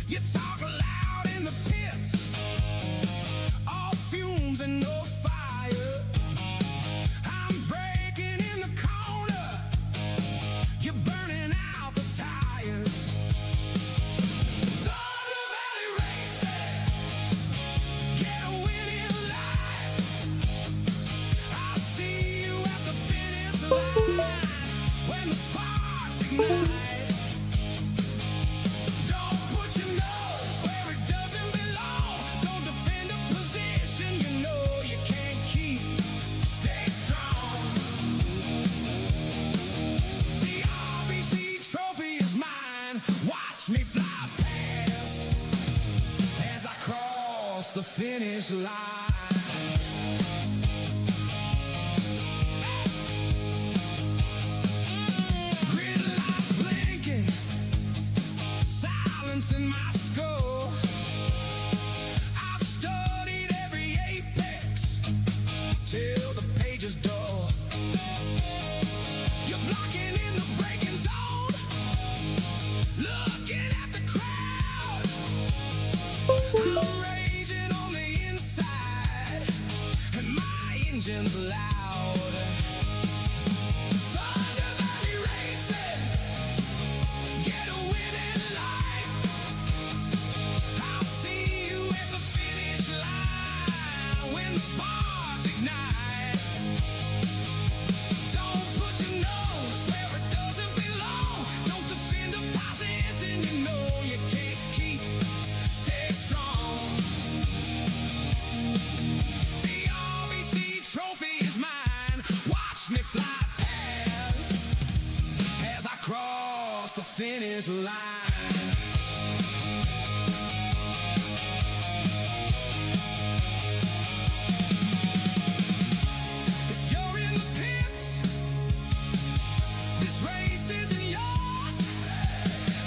You talk loud in the pits, all fumes and no fire. I'm breaking in the corner, you're burning out the tires. Thunder Valley Racing, get a win in life. I'll see you at the finish line when the sparks ignite. Me fly past as I cross the finish line. Grid lights blinking, silence in my skull. I've studied every apex till the page is dull. You're blocking in the braking zone, looking at the crowd. I'm raging on the inside, and my engine's loud. Thunder Valley Racing, get a win in life. I'll see you at the finish line when the sparks ignite. Don't put your nose where it doesn't belong. Don't defend a position you know you can't keep. Stay strong. The RBC Trophy is mine. Watch me fly past as I cross the finish line. If you're in the pits, this race isn't yours.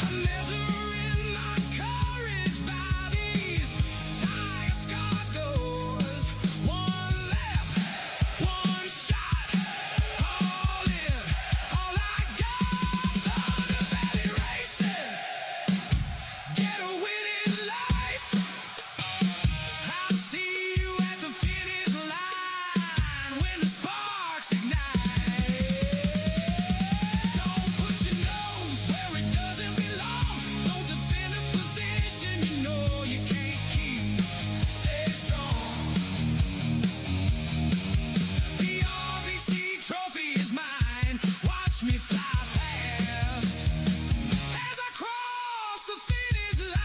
I'm measuring my courage by these tire-scarred doors. One lap, one shot, all in, all I got. Thunder Valley Racing, get a win in life. I'll see you at the finish line when the sparks ignite. Don't put your nose where it doesn't belong. Don't defend a position you know you can't keep. Stay strong. The RBC Trophy is mine. Watch me fly past as I cross the finish line.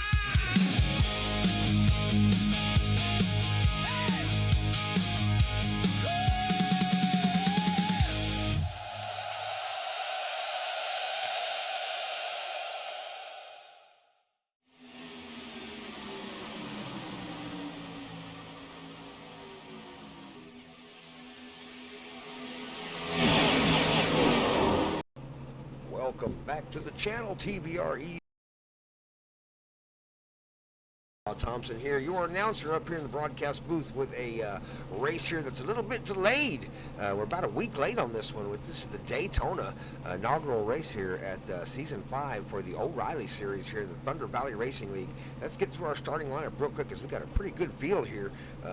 Welcome back to the channel, TVR-Esports. Thompson here, your announcer up here in the broadcast booth with a race here that's a little bit delayed. We're about a week late on this one. This is the Daytona inaugural race here at Season 5 for the O'Reilly Series here in the Thunder Valley Racing League. Let's get through our starting lineup real quick because we got a pretty good field here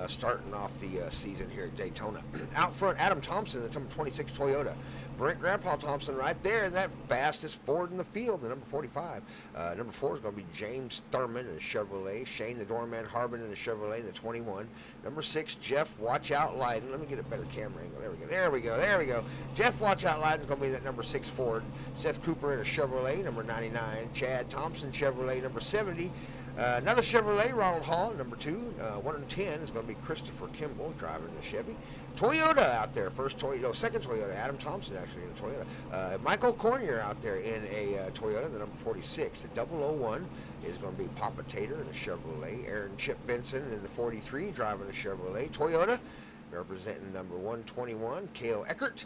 starting off the season here at Daytona. Out front, Adam Thompson, the number 26 Toyota. Brent Grandpa Thompson right there, and that fastest Ford in the field, the number 45. Number 4 is going to be James Thurman in a Chevrolet. Shane the Doorman Harbin in the Chevrolet, the 21. Number 6, Jeff Watch Out Leiden. Let me get a better camera angle. There we go. Jeff Watch Out Leiden is going to be that number 6 Ford. Seth Cooper in a Chevrolet, number 99. Chad Thompson Chevrolet, number 70. Another Chevrolet, Ronald Hall, number 2. 110 is going to be Christopher Kimball driving the Chevy. Toyota out there, second Toyota, Adam Thompson actually in a Toyota. Michael Cornier out there in a Toyota, the number 46. The 001 is going to be Papa Tater in a Chevrolet. Aaron Chip Benson in the 43 driving a Chevrolet. Toyota, representing number 121, Cale Eckert.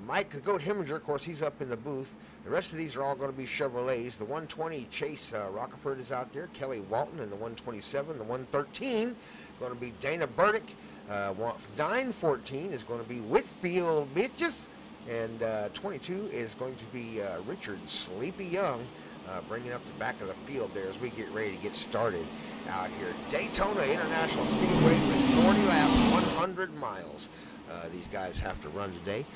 Mike the Goat Heminger, of course, he's up in the booth. The rest of these are all going to be Chevrolets. The 120, Chase Rockeford is out there. Kelly Walton in the 127. The 113, going to be Dana Burdick. 914 is going to be Whitfield Bitches. And 22 is going to be Richard Sleepy Young bringing up the back of the field there as we get ready to get started out here. Daytona International Speedway with 40 laps, 100 miles. These guys have to run today.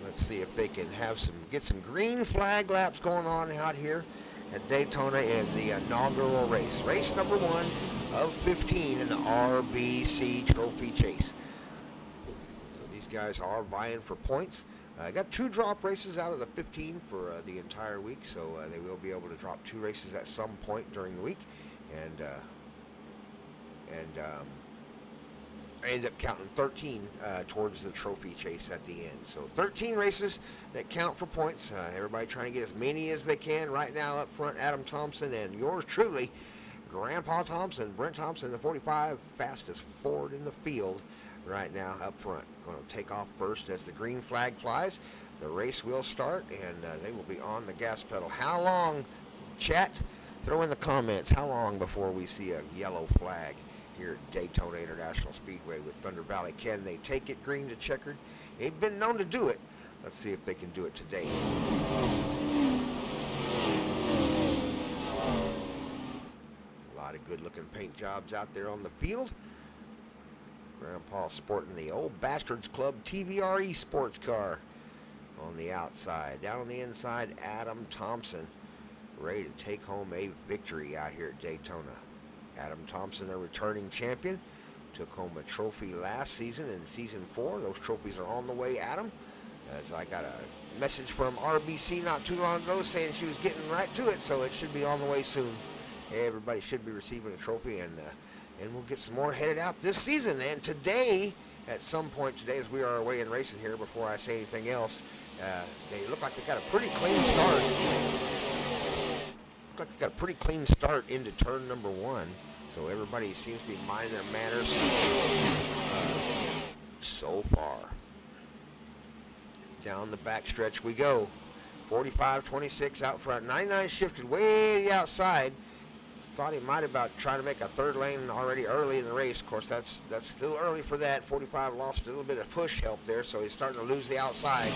Let's see if they can get some green flag laps going on out here at Daytona in the inaugural race. Race number 1 of 15 in the RBC Trophy Chase. So these guys are vying for points. I got 2 drop races out of the 15 for the entire week, so they will be able to drop 2 races at some point during the week, and end up counting 13 towards the trophy chase at the end. So 13 races that count for points. Everybody trying to get as many as they can. Right now up front, Adam Thompson and yours truly, Grandpa Thompson, Brent Thompson, the 45 fastest Ford in the field right now up front. Going to take off first as the green flag flies. The race will start, and they will be on the gas pedal. How long, chat? Throw in the comments. How long before we see a yellow flag here at Daytona International Speedway with Thunder Valley? Can they take it green to checkered? They've been known to do it. Let's see if they can do it today. A lot of good-looking paint jobs out there on the field. Grandpa sporting the old Bastards Club TVR-Esports car on the outside. Down on the inside, Adam Thompson, ready to take home a victory out here at Daytona. Adam Thompson, a returning champion, took home a trophy last season in season 4. Those trophies are on the way, Adam. As I got a message from RBC not too long ago saying she was getting right to it, so it should be on the way soon. Everybody should be receiving a trophy, and we'll get some more headed out this season. And today, at some point today, as we are away in racing here, before I say anything else, they look like they got a pretty clean start. Look like they got a pretty clean start into turn number 1. So everybody seems to be minding their manners so far. Down the back stretch we go. 45-26 out front. 99 shifted way the outside. Thought he might about trying to make a third lane already early in the race. Of course, that's still early for that. 45 lost a little bit of push help there, so he's starting to lose the outside.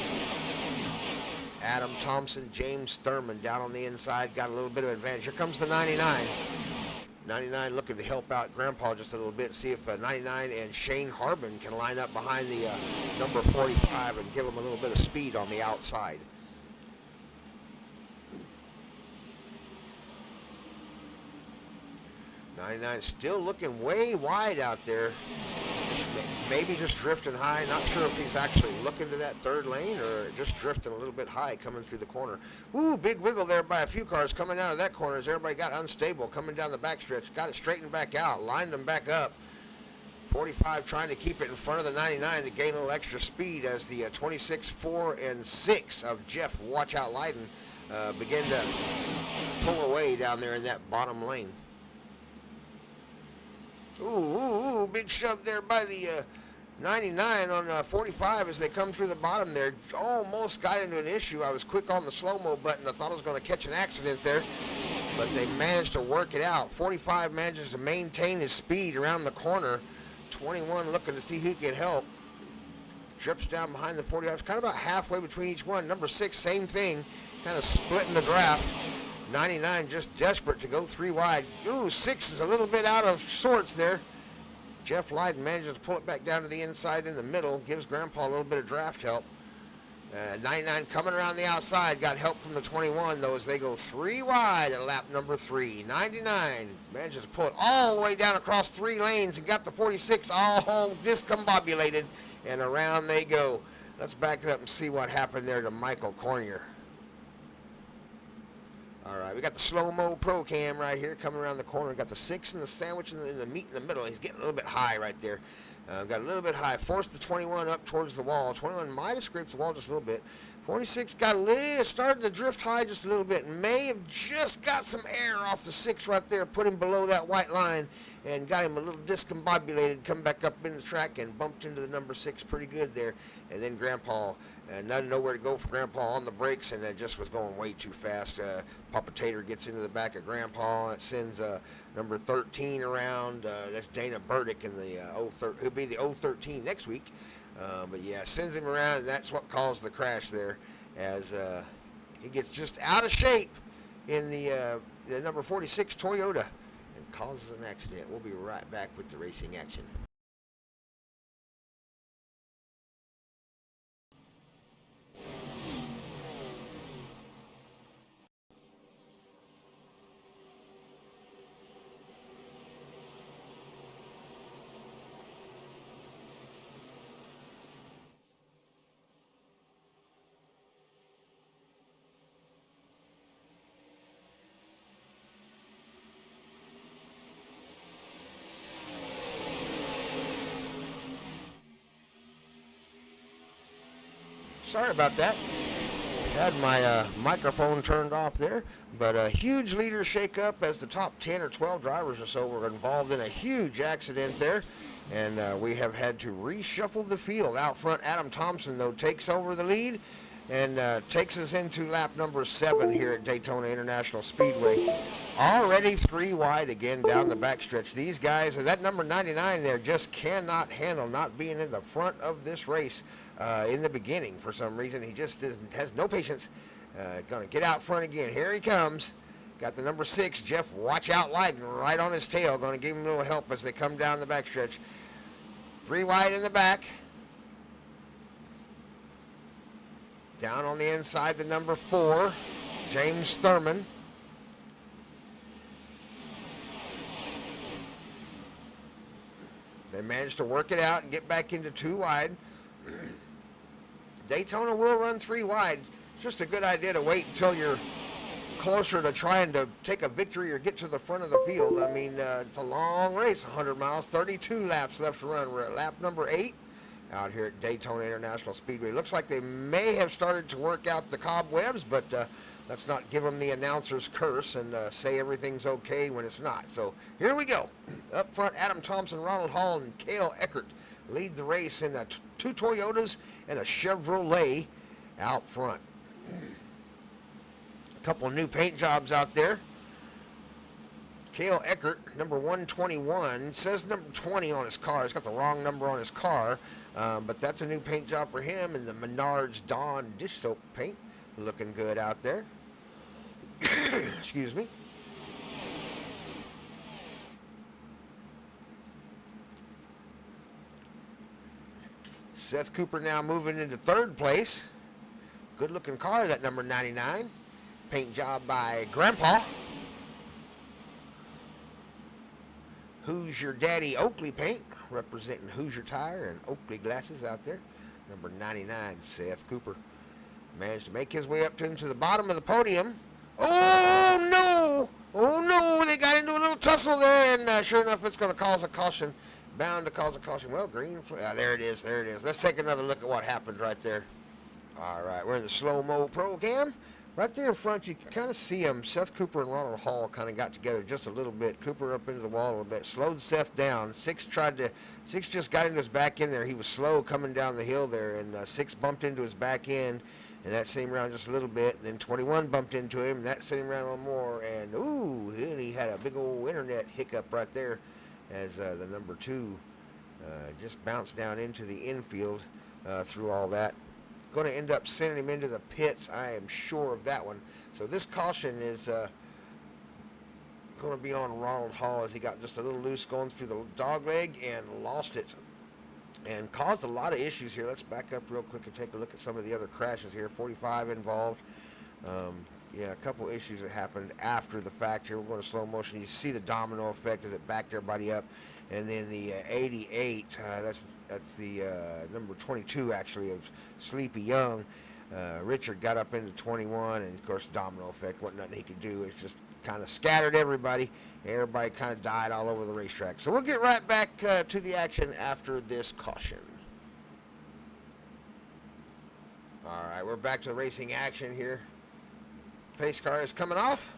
Adam Thompson, James Thurman down on the inside, got a little bit of advantage. Here comes the 99. 99 looking to help out Grandpa just a little bit, see if 99 and Shane Harbin can line up behind the number 45 and give him a little bit of speed on the outside. '99 still looking way wide out there. Maybe just drifting high. Not sure if he's actually looking to that third lane or just drifting a little bit high coming through the corner. Ooh, big wiggle there by a few cars coming out of that corner as everybody got unstable coming down the backstretch. Got it straightened back out, lined them back up. 45 trying to keep it in front of the 99 to gain a little extra speed as the 26, 4, and 6 of Jeff Watch Out Leiden begin to pull away down there in that bottom lane. Ooh, big shove there by the 99 on 45 as they come through the bottom there. Almost got into an issue. I was quick on the slow-mo button. I thought I was going to catch an accident there, but they managed to work it out. 45 manages to maintain his speed around the corner. 21 looking to see who can help. Drips down behind the 45. Kind of about halfway between each one. Number 6, same thing. Kind of splitting the draft. 99 just desperate to go 3 wide. Ooh, 6 is a little bit out of sorts there. Jeff Leiden manages to pull it back down to the inside in the middle. Gives Grandpa a little bit of draft help. 99 coming around the outside. Got help from the 21, though, as they go 3 wide at lap number 3. 99 manages to pull it all the way down across 3 lanes and got the 46 all discombobulated. And around they go. Let's back it up and see what happened there to Michael Cornier. All right, we got the slow-mo pro cam right here coming around the corner. Got the 6 and the sandwich in the meat in the middle. He's getting a little bit high right there. Got a little bit high. Forced the 21 up towards the wall. 21 might have scraped the wall just a little bit. 46 started to drift high just a little bit. And may have just got some air off the 6 right there. Put him below that white line and got him a little discombobulated. Come back up in the track and bumped into the number 6 pretty good there. And then Grandpa, nowhere to go for Grandpa on the brakes, and it just was going way too fast. Papa Tater gets into the back of Grandpa. It sends number 13 around. That's Dana Burdick in the he'll be the 013 next week. But yeah, sends him around, and that's what caused the crash there. As He gets just out of shape in the number 46 Toyota and causes an accident. We'll be right back with the racing action. Sorry about that. Had my microphone turned off there, but a huge leader shakeup as the top 10 or 12 drivers or so were involved in a huge accident there, and we have had to reshuffle the field. Out front, Adam Thompson, though, takes over the lead and takes us into lap number 7 here at Daytona International Speedway. Already 3 wide again down the backstretch. These guys, that number 99 there, just cannot handle not being in the front of this race in the beginning for some reason. He just has no patience. Going to get out front again. Here he comes. Got the number 6, Jeff Watch Out Leiden, right on his tail. Going to give him a little help as they come down the backstretch. 3 wide in the back. Down on the inside, the number 4, James Thurman. They managed to work it out and get back into 2 wide. Daytona will run 3 wide. It's just a good idea to wait until you're closer to trying to take a victory or get to the front of the field. I mean, it's a long race, 100 miles, 32 laps left to run. We're at lap number 8. Out here at Daytona International Speedway. Looks like they may have started to work out the cobwebs, but let's not give them the announcer's curse and say everything's okay when it's not. So here we go. Up front, Adam Thompson, Ronald Hall, and Cale Eckert lead the race in 2 Toyotas and a Chevrolet out front. A couple of new paint jobs out there. Cale Eckert, number 121, says number 20 on his car. He's got the wrong number on his car, but that's a new paint job for him, and the Menards Dawn dish soap paint looking good out there. Excuse me. Seth Cooper now moving into 3rd place. Good looking car, that number 99. Paint job by Grandpa. Hoosier Daddy Oakley paint, representing Hoosier Tire and Oakley glasses out there. Number 99, Seth Cooper. Managed to make his way up into the bottom of the podium. Oh, no! Oh, no! They got into a little tussle there, and sure enough, it's going to cause a caution. Bound to cause a caution. Well, green. There it is. There it is. Let's take another look at what happened right there. All right, we're in the slow-mo pro cam. Right there in front, you can kind of see them. Seth Cooper and Ronald Hall kind of got together just a little bit. Cooper up into the wall a little bit. Slowed Seth down. Six just got into his back end there. He was slow coming down the hill there, and 6 bumped into his back end. And that same round just a little bit. Then 21 bumped into him. And that same round a little more. And, ooh, he had a big old internet hiccup right there as the number 2 just bounced down into the infield through all that. Going to end up sending him into the pits. I am sure of that one. So this caution is going to be on Ronald Hall as he got just a little loose going through the dog leg and lost it and caused a lot of issues here. Let's back up real quick and take a look at some of the other crashes here. 45 involved. Yeah, a couple issues that happened after the fact here. We're going to slow motion. You see the domino effect as it backed everybody up. And then the 88, that's the number 22, actually, of Sleepy Young. Richard got up into 21, and, of course, the domino effect, wasn't nothing he could do. It's just kind of scattered everybody. Everybody kind of died all over the racetrack. So we'll get right back to the action after this caution. All right, we're back to the racing action here. Pace car is coming off.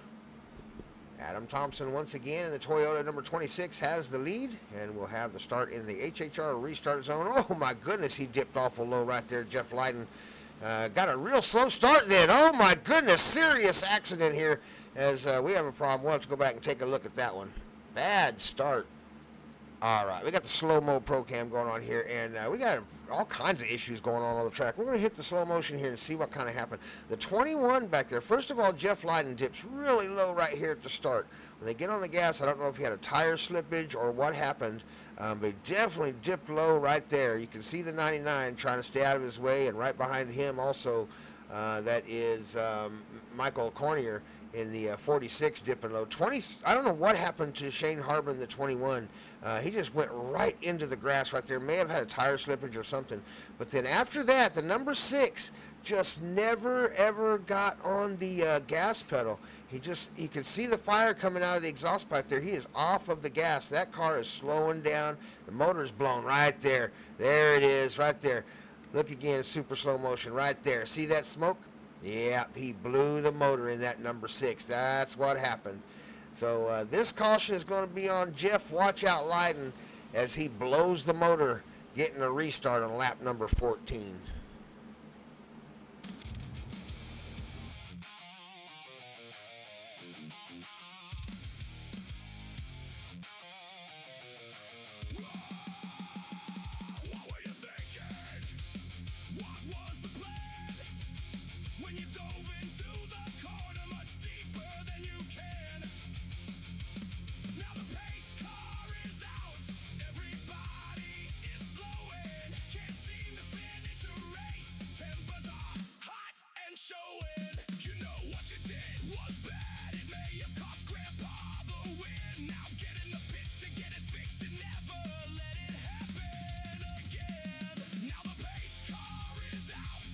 Adam Thompson once again in the Toyota number 26 has the lead, and we'll have the start in the HHR restart zone. Oh my goodness, he dipped awful low right there. Jeff Leiden got a real slow start then. Oh my goodness, serious accident here as we have a problem. We'll have to go back and take a look at that one. Bad start. All right, we got the slow-mo pro cam going on here, and we got all kinds of issues going on the track. We're going to hit the slow motion here and see what kind of happened. The 21 back there, first of all, Jeff Lydon dips really low right here at the start. When they get on the gas, I don't know if he had a tire slippage or what happened, but he definitely dipped low right there. You can see the 99 trying to stay out of his way, and right behind him also, that is Michael Cornier in the 46 dipping low. 20, I don't know what happened to Shane Harbin, the 21. He just went right into the grass right there. May have had a tire slippage or something. But then after that, the number 6 just never ever got on the gas pedal. You could see the fire coming out of the exhaust pipe there. He is off of the gas. That car is slowing down. The motor's blown right there. There it is right there. Look again, super slow motion right there. See that smoke? Yeah, he blew the motor in that number 6. That's what happened. So this caution is going to be on Jeff. Watch out, Lydon, as he blows the motor, getting a restart on lap number 14. What were you thinking? What was the plan? When you dove into the corner much deeper than you can. Now the pace car is out. Everybody is slowing. Can't seem to finish a race. Tempers are hot and showing. You know what you did was bad. It may have cost Grandpa the win. Now get in the pits to get it fixed and never let it happen again. Now the pace car is out.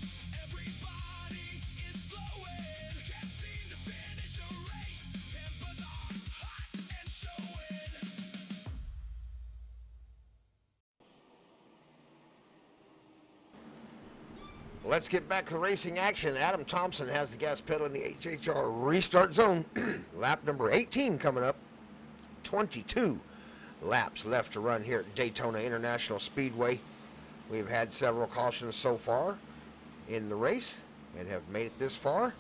Everybody is slowing. Can't seem to finish a race. Tempers are hot and showing. Let's get back to the racing action. Adam Thompson has the gas pedal in the HHR restart zone. Lap number 18 coming up. 22 laps left to run here at Daytona International Speedway. We've had several cautions so far in the race and have made it this far.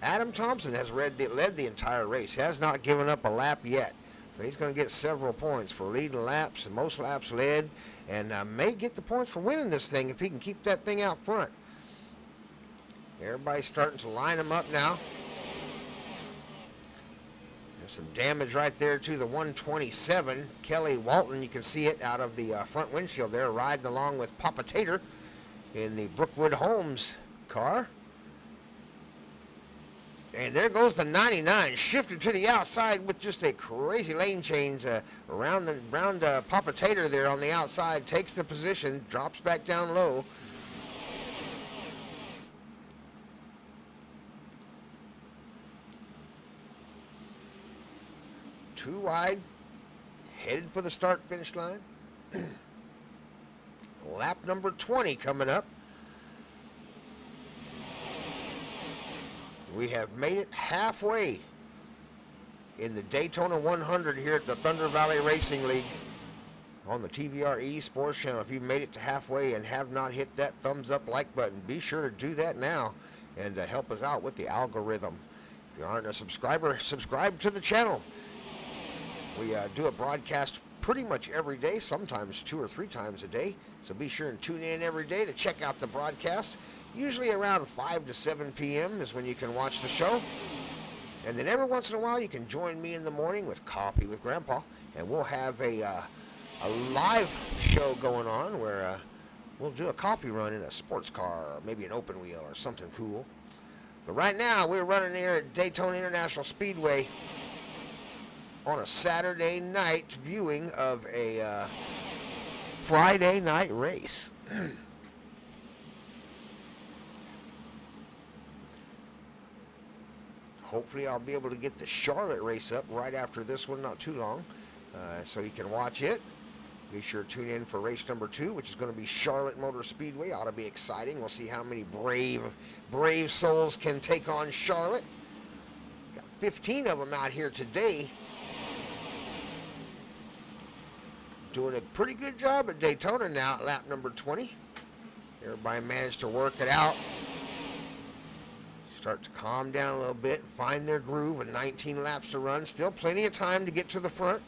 Adam Thompson has led the entire race, has not given up a lap yet. So he's going to get several points for leading laps, and most laps led, and may get the points for winning this thing if he can keep that thing out front. Everybody's starting to line him up now. There's some damage right there to the 127. Kelly Walton, you can see it out of the front windshield there, riding along with Papa Tater in the Brookwood Homes car. And there goes the 99, shifted to the outside with just a crazy lane change around Papa Tater there on the outside, takes the position, drops back down low. Too wide, headed for the start-finish line. Lap number 20 coming up. We have made it halfway in the Daytona 100 here at the Thunder Valley Racing League on the TVR-Esports channel. If you made it to halfway and have not hit that thumbs up like button, be sure to do that now and help us out with the algorithm. If you aren't a subscriber, subscribe to the channel. We do a broadcast pretty much every day, sometimes 2 or 3 times a day. So be sure and tune in every day to check out the broadcast. Usually around 5 to 7 p.m. is when you can watch the show. And then every once in a while you can join me in the morning with Coffee with Grandpa. And we'll have a live show going on where we'll do a coffee run in a sports car or maybe an open wheel or something cool. But right now we're running here at Daytona International Speedway on a Saturday night viewing of a Friday night race. Hopefully I'll be able to get the Charlotte race up right after this one, not too long, so you can watch it. Be sure to tune in for race number 2, which is going to be Charlotte Motor Speedway. Ought to be exciting. We'll see how many brave souls can take on Charlotte. Got 15 of them out here today. Doing a pretty good job at Daytona now at lap number 20. Everybody managed to work it out. Start to calm down a little bit, find their groove with 19 laps to run. Still plenty of time to get to the front.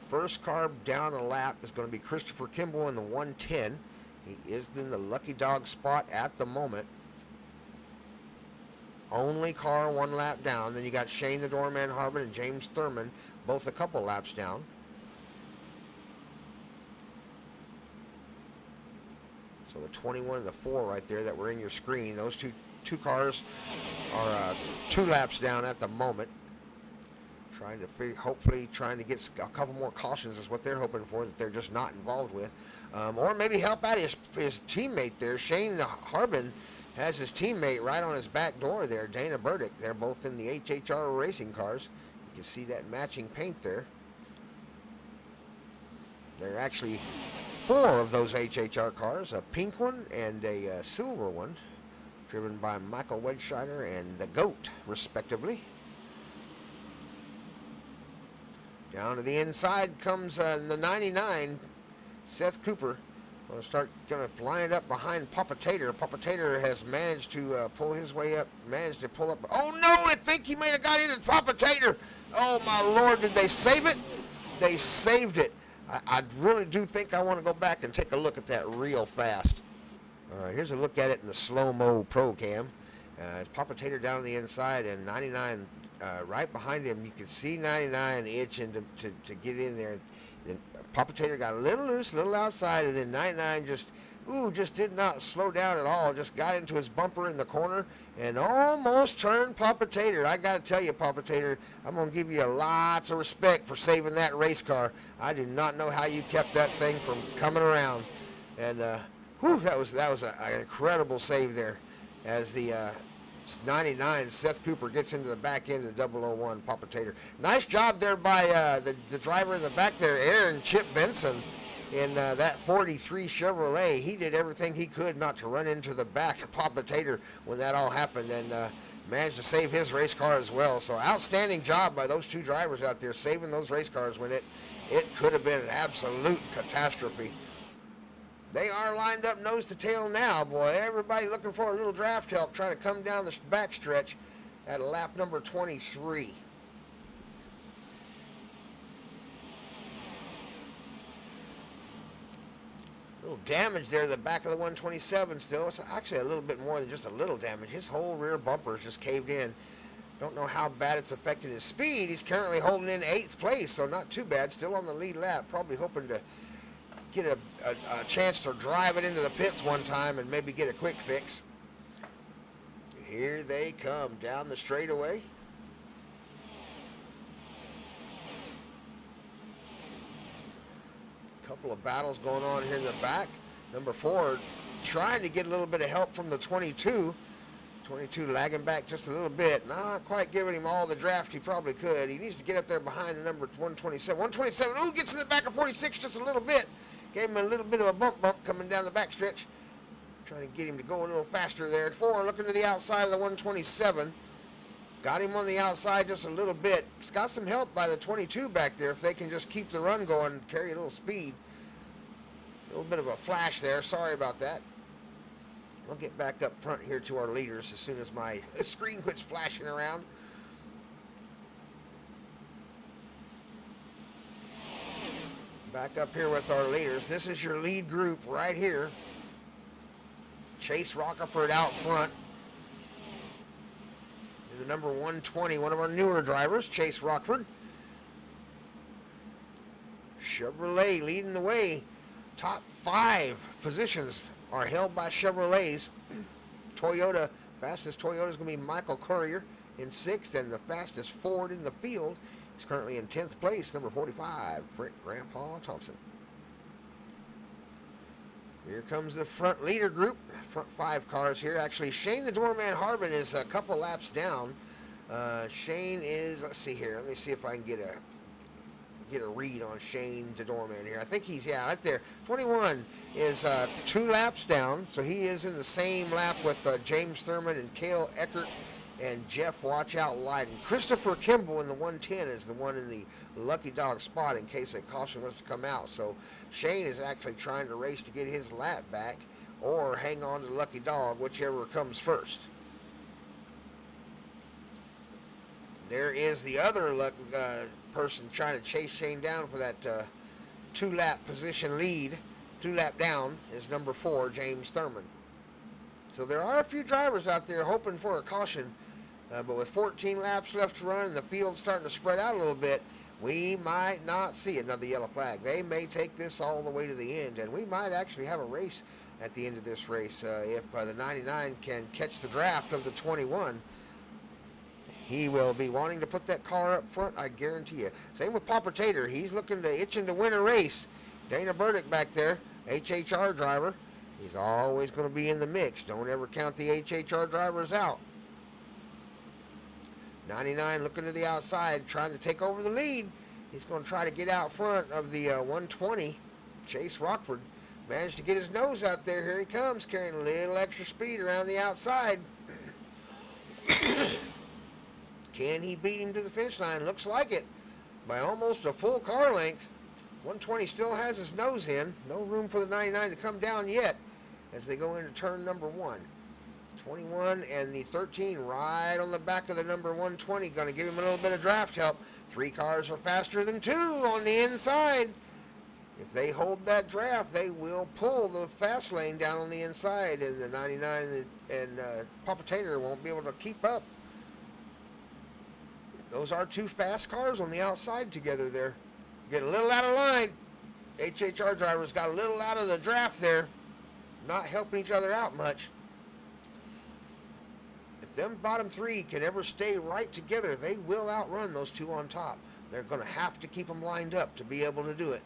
First car down a lap is going to be Christopher Kimball in the 110. He is in the lucky dog spot at the moment. Only car one lap down. Then you got Shane the Doorman Harbin and James Thurman, both a couple laps down. So the 21 and the 4 right there that were in your screen, those two cars are 2 laps down at the moment. Hopefully trying to get a couple more cautions is what they're hoping for, that they're just not involved with. Or maybe help out his teammate there. Shane Harbin has his teammate right on his back door there, Dana Burdick. They're both in the HHR racing cars. You can see that matching paint there. There are actually 4 of those HHR cars, a pink one and a silver one, driven by Michael Wedscheider and the GOAT, respectively. Down to the inside comes the 99, Seth Cooper. Going to line it up behind Papa Tater. Papa Tater has managed to pull his way up, managed to pull up. Oh no, I think he may have got into Papa Tater. Oh my Lord, did they save it? They saved it. I really do think I want to go back and take a look at that real fast. All right, here's a look at it in the slow-mo pro cam. Papa Tater down on the inside and 99 right behind him. You can see 99 itching to get in there. Then Papa Tater got a little loose, a little outside, and then 99 just did not slow down at all. Just got into his bumper in the corner and almost turned Papa Tater. I got to tell you, Papa Tater, I'm going to give you lots of respect for saving that race car. I do not know how you kept that thing from coming around. And that was an incredible save there as the 99 Seth Cooper gets into the back end of the 001 Papa Tater. Nice job there by the driver in the back there, Aaron Chip Benson, in that 43 Chevrolet. He did everything he could not to run into the back of Papa Tater when that all happened, and managed to save his race car as well. So outstanding job by those 2 drivers out there saving those race cars when it could have been an absolute catastrophe. They are lined up nose to tail now, boy. Everybody looking for a little draft help, trying to come down the backstretch at lap number 23. A little damage there at the back of the 127 still. It's actually a little bit more than just a little damage. His whole rear bumper is just caved in. Don't know how bad it's affected his speed. He's currently holding in 8th place, so not too bad. Still on the lead lap. Probably hoping to get a chance to drive it into the pits one time and maybe get a quick fix. Here they come down the straightaway. Couple of battles going on here in the back. Number 4 trying to get a little bit of help from the 22. 22 lagging back just a little bit. Not quite giving him all the draft he probably could. He needs to get up there behind the number 127. 127, ooh, gets in the back of 46 just a little bit. Gave him a little bit of a bump coming down the backstretch. Trying to get him to go a little faster there. 4 looking to the outside of the 127. Got him on the outside just a little bit. He's got some help by the 22 back there if they can just keep the run going, carry a little speed. A little bit of a flash there. Sorry about that. We'll get back up front here to our leaders as soon as my screen quits flashing around. Back up here with our leaders. This is your lead group right here. Chase Rockerford out front. The number 120, one of our newer drivers, Chase Rockford. Chevrolet leading the way. Top 5 positions are held by Chevrolets. Toyota, fastest Toyota is going to be Michael Courier in 6th, and the fastest Ford in the field is currently in 10th place, number 45, Brent Grandpa Thompson. Here comes the front leader group, front 5 cars here. Actually, Shane the Doorman Harbin is a couple laps down. Shane is, let's see here. Let me see if I can get a read on Shane the Doorman here. I think he's, yeah, right there. 21 is 2 laps down, so he is in the same lap with James Thurman and Cale Eckert and Jeff Watch Out Lyden. Christopher Kimball in the 110 is the one in the lucky dog spot in case a caution was to come out. So Shane is actually trying to race to get his lap back or hang on to the lucky dog, whichever comes first. There is the other person trying to chase Shane down for that 2-lap position lead. 2-lap down is number 4, James Thurman. So there are a few drivers out there hoping for a caution, but with 14 laps left to run and the field starting to spread out a little bit, we might not see another yellow flag. They may take this all the way to the end, and we might actually have a race at the end of this race if the 99 can catch the draft of the 21. He will be wanting to put that car up front, I guarantee you. Same with Papa Tater. He's itching to win a race. Dana Burdick back there, HHR driver. He's always going to be in the mix. Don't ever count the HHR drivers out. 99 looking to the outside, trying to take over the lead. He's going to try to get out front of the 120. Chase Rockford managed to get his nose out there. Here he comes, carrying a little extra speed around the outside. Can he beat him to the finish line? Looks like it. By almost a full car length. 120 still has his nose in. No room for the 99 to come down yet as they go into turn number 1. 21 and the 13 right on the back of the number 120. Going to give him a little bit of draft help. 3 cars are faster than 2 on the inside. If they hold that draft, they will pull the fast lane down on the inside, and the 99 and Papa Tater won't be able to keep up. Those are 2 fast cars on the outside together there. Get a little out of line. HHR drivers got a little out of the draft there. Not helping each other out much. If them bottom 3 can ever stay right together, they will outrun those 2 on top. They're going to have to keep them lined up to be able to do it.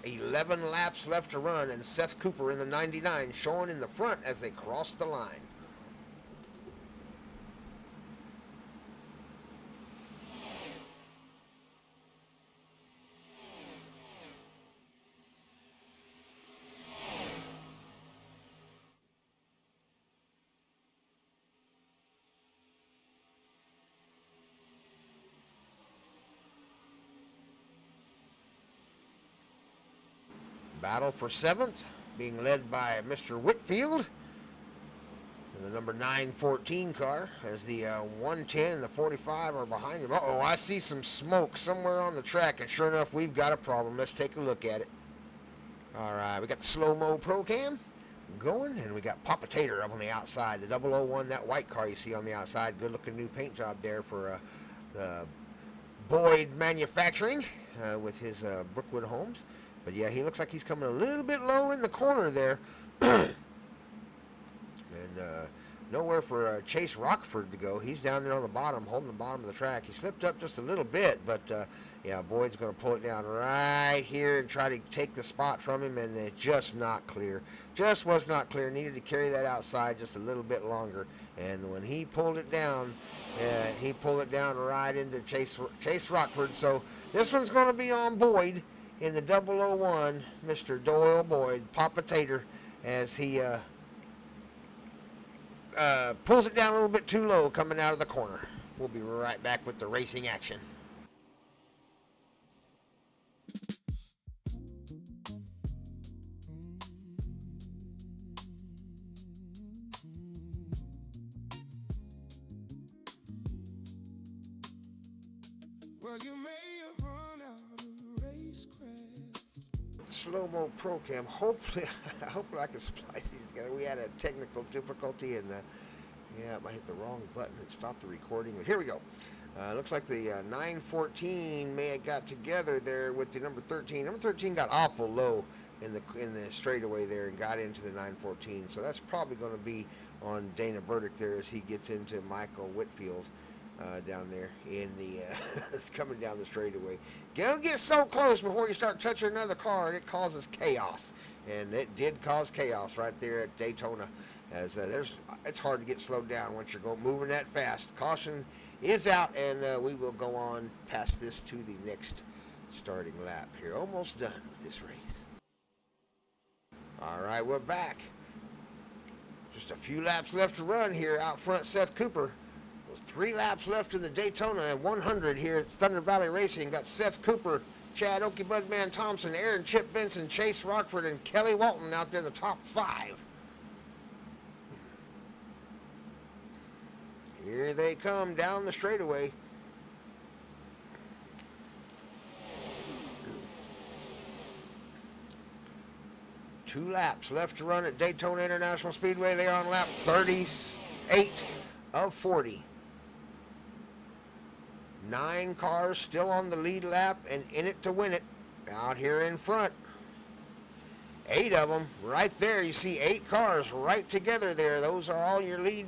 11 laps left to run, and Seth Cooper in the 99 showing in the front as they cross the line. Battle for 7th, being led by Mr. Whitfield in the number 914 car, as the 110 and the 45 are behind him. Uh-oh, I see some smoke somewhere on the track, and sure enough, we've got a problem. Let's take a look at it. All right, we got the slow-mo Pro Cam going, and we got Papa Tater up on the outside. The 001, that white car you see on the outside, good-looking new paint job there for the Boyd Manufacturing with his Brookwood homes. But yeah, he looks like he's coming a little bit low in the corner there. And nowhere for Chase Rockford to go. He's down there on the bottom, holding the bottom of the track. He slipped up just a little bit, but yeah, Boyd's going to pull it down right here and try to take the spot from him, and it's just not clear. Just was not clear. Needed to carry that outside just a little bit longer. And when he pulled it down right into Chase Rockford. So this one's going to be on Boyd in the 001, Mr. Doyle Boyd, Papa Tater, as he pulls it down a little bit too low coming out of the corner. We'll be right back with the racing action. Well, you may have run out of racecraft. Slow-mo Pro Cam. Hopefully I can splice these together. We had a technical difficulty, and yeah, I might hit the wrong button and stop the recording. But here we go. Looks like the 914 may have got together there with the number 13. Number 13 got awful low in the straightaway there and got into the 914. So that's probably going to be on Dana Burdick there as he gets into Michael Whitfield. Down there in the it's coming down the straightaway. Don't get so close before you start touching another car, and it causes chaos. And it did cause chaos right there at Daytona, as it's hard to get slowed down once you're moving that fast. Caution is out, and we will go on past this to the next starting lap here. Almost done with this race. All right, we're back. Just a few laps left to run here out front. Seth Cooper. 3 laps left in the Daytona 100 here at Thunder Valley Racing. Got Seth Cooper, Chad Okie Budman Thompson, Aaron Chip Benson, Chase Rockford, and Kelly Walton out there in the top 5. Here they come down the straightaway. Two laps left to run at Daytona International Speedway. They are on lap 38 of 40. 9 cars still on the lead lap and in it to win it. Out here in front. 8 of them right there. You see 8 cars right together there. Those are all your lead.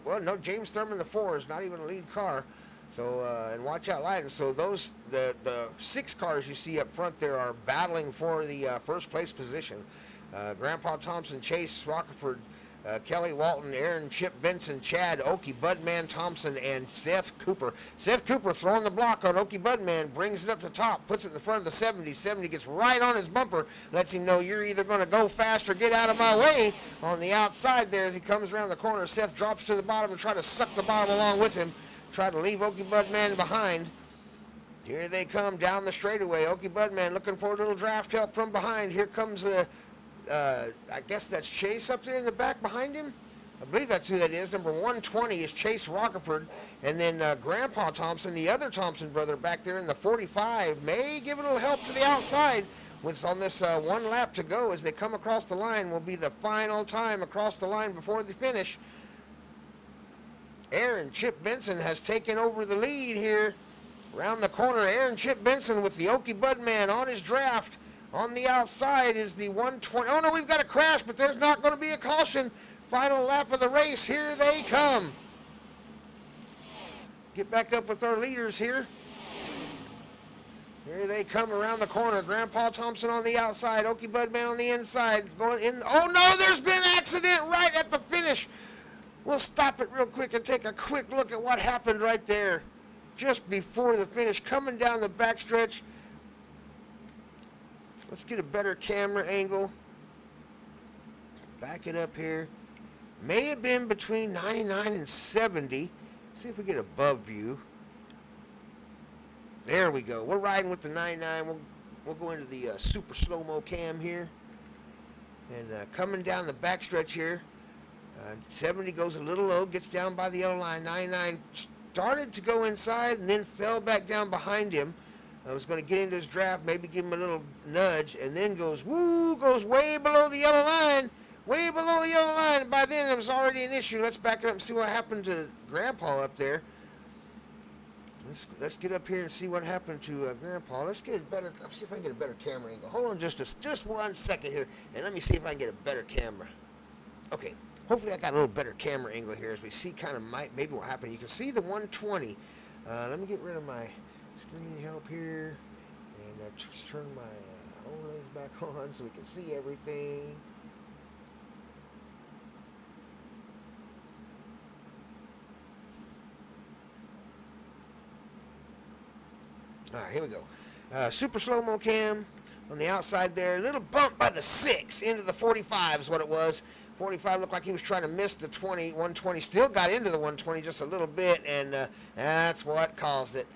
Well, no, James Thurman, the 4 is not even a lead car. So, and watch out, Lighten. So those, the 6 cars you see up front there are battling for the first place position. Grandpa Thompson, Chase Rockford, Kelly Walton, Aaron Chip Benson, Chad Okie, Budman Thompson, and Seth Cooper. Seth Cooper throwing the block on Okie Budman, brings it up to top, puts it in the front of the 70. 70 gets right on his bumper, lets him know you're either going to go fast or get out of my way. On the outside there, as he comes around the corner, Seth drops to the bottom and try to suck the bottom along with him. Try to leave Okie Budman behind. Here they come down the straightaway. Okie Budman looking for a little draft help from behind. Here comes the I guess that's Chase up there in the back behind him. I believe that's who that is. Number 120 is Chase Rockford. And then Grandpa Thompson, the other Thompson brother back there in the 45, may give a little help to the outside. With on this 1 lap to go as they come across the line will be the final time across the line before the finish. Aaron Chip Benson has taken over the lead here. Around the corner, Aaron Chip Benson with the Okie Budman on his draft. On the outside is the 120. Oh, no, we've got a crash, but there's not going to be a caution. Final lap of the race. Here they come. Get back up with our leaders here. Here they come around the corner. Grandpa Thompson on the outside. Okie Budman on the inside. Going in. Oh, no, there's been an accident right at the finish. We'll stop it real quick and take a quick look at what happened right there. Just before the finish, coming down the backstretch. Let's get a better camera angle. Back it up here. May have been between 99 and 70. See if we get above view. There we go. We're riding with the 99. We'll go into the super slow-mo cam here. And coming down the backstretch here. 70 goes a little low, gets down by the yellow line. 99 started to go inside and then fell back down behind him. I was going to get into his draft, maybe give him a little nudge, and then goes way below the yellow line, way below the yellow line. And by then, it was already an issue. Let's back it up and see what happened to Grandpa up there. Let's get up here and see what happened to Grandpa. Let's see if I can get a better camera angle. Hold on just 1 second here, and let me see if I can get a better camera. Okay, hopefully I got a little better camera angle here as we see kind of maybe what happened. You can see the 120. Let me get rid of my screen help here and turn my overlays back on so we can see everything. All right, here we go. Super slow-mo cam on the outside there. A little bump by the 6 into the 45 is what it was. 45 looked like he was trying to miss the 20. 120 still got into the 120 just a little bit, and that's what caused it.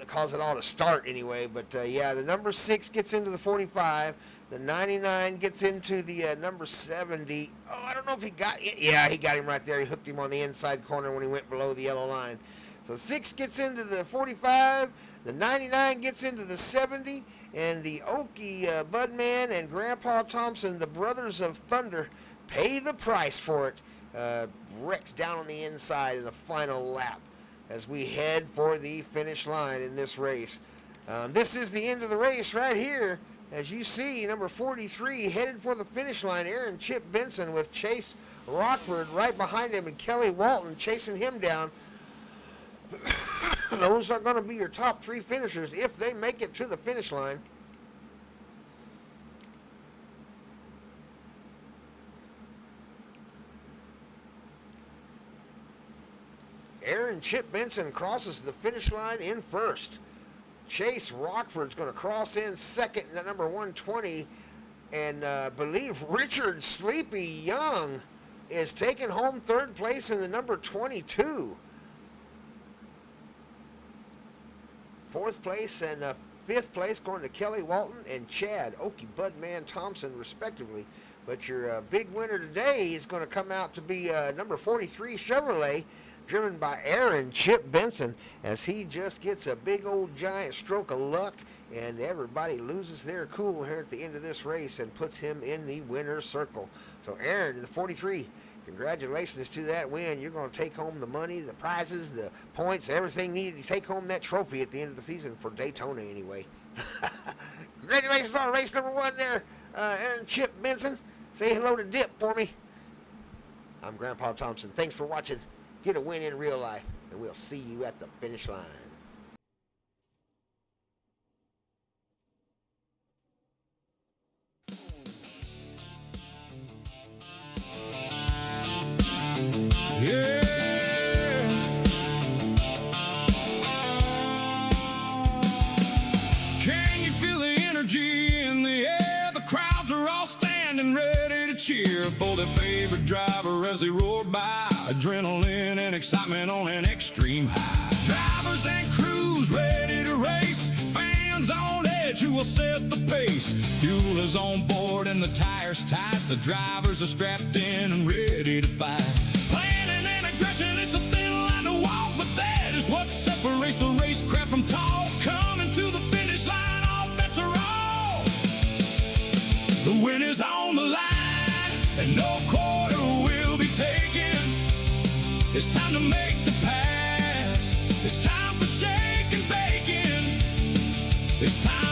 Caused it all to start anyway. But yeah, the number 6 gets into the 45. The 99 gets into the number 70. Oh, I don't know if he got it. Yeah, he got him right there. He hooked him on the inside corner when he went below the yellow line. So 6 gets into the 45. The 99 gets into the 70. And the Okie Budman and Grandpa Thompson, the brothers of Thunder, pay the price for it. Wrecked down on the inside in the final lap as we head for the finish line in this race. This is the end of the race right here. As you see, number 43 headed for the finish line. Aaron Chip Benson with Chase Rockford right behind him and Kelly Walton chasing him down. Those are going to be your top 3 finishers if they make it to the finish line. Aaron Chip Benson crosses the finish line in first. Chase Rockford's going to cross in second in the number 120. And believe Richard Sleepy Young is taking home third place in the number 22. Fourth place and fifth place going to Kelly Walton and Chad Okie Budman Thompson, respectively, But your big winner today is going to come out to be number 43 Chevrolet, driven by Aaron Chip Benson, as he just gets a big old giant stroke of luck, and everybody loses their cool here at the end of this race and puts him in the winner's circle. So Aaron, the 43, congratulations to that win. You're going to take home the money, the prizes, the points, everything needed to take home that trophy at the end of the season for Daytona anyway. Congratulations on race number 1 there, Aaron Chip Benson. Say hello to Dip for me. I'm Grandpa Thompson. Thanks for watching. Get a win in real life, and we'll see you at the finish line. Yeah. Can you feel the energy in the air? The crowds are all standing ready to cheer for their favorite driver as they roar by. Adrenaline and excitement on an extreme high. Drivers and crews ready to race. Fans on edge who will set the pace. Fuel is on board and the tires tight. The drivers are strapped in and ready to fight. Planning and aggression, it's a thin line to walk, but that is what separates the racecraft from talk. Coming to the finish line, all bets are off. The win is on the line, and no quarter will be taken. It's time to make the pass. It's time for shake and bacon. It's time